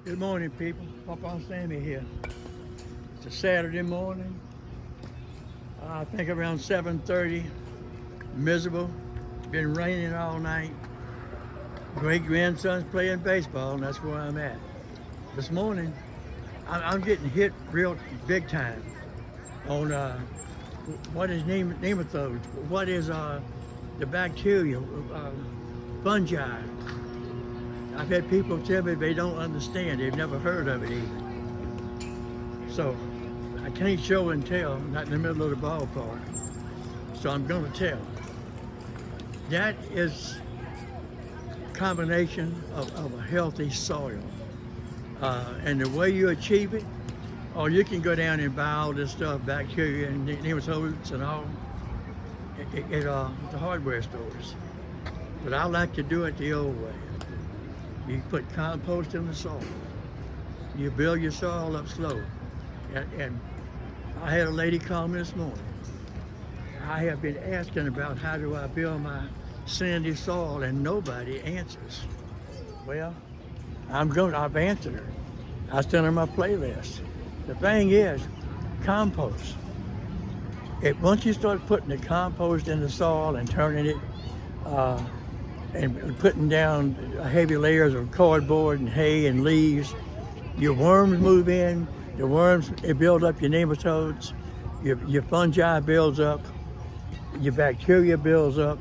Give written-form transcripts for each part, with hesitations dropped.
Good morning, people. Pawpaw Sammy here. It's a Saturday morning. I think around 7:30. Miserable. Been raining all night. Great grandson's playing baseball, and that's where I'm at. This morning, I'm getting hit real big time on what is nematodes? What is the bacteria, fungi? I've had people tell me they don't understand. They've never heard of it even. So I can't show and tell, not in the middle of the ballpark. So I'm going to tell. That is a combination of a healthy soil. And the way you achieve it, or you can go down and buy all this stuff, bacteria and nematodes and all, at the hardware stores. But I like to do it the old way. You put compost in the soil. You build your soil up slow. And I had a lady call me this morning. I have been asking about how do I build my sandy soil, and nobody answers. Well, I've answered her. I sent her my playlist. The thing is, compost. Once you start putting the compost in the soil and turning it, and putting down heavy layers of cardboard and hay and leaves, your worms move in. The worms, they build up your nematodes. Your fungi builds up. Your bacteria builds up,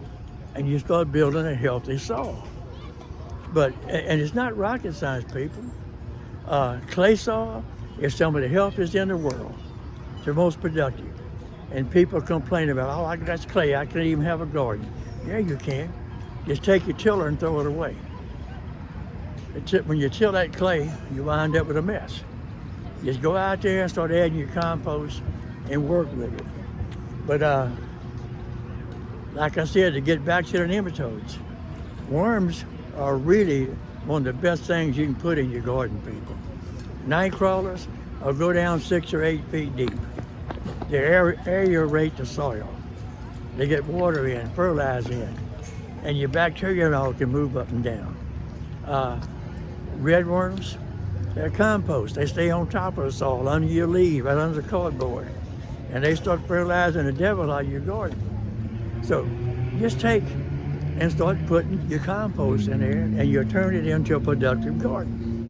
and you start building a healthy soil. And it's not rocket science, people. Clay soil is some of the healthiest in the world. It's the most productive. And people complain about, oh, that's clay, I can't even have a garden. Yeah, you can. Just take your tiller and throw it away. When you till that clay, you wind up with a mess. Just go out there and start adding your compost and work with it. But like I said, to get back to the nematodes, worms are really one of the best things you can put in your garden, people. Night crawlers will go down 6 or 8 feet deep. They aerate the soil. They get water in, fertilizer in, and your bacteria and all can move up and down. Redworms, they're compost. They stay on top of the soil, under your leaves, right under the cardboard, and they start fertilizing the devil out of your garden. So just take and start putting your compost in there, and you'll turn it into a productive garden.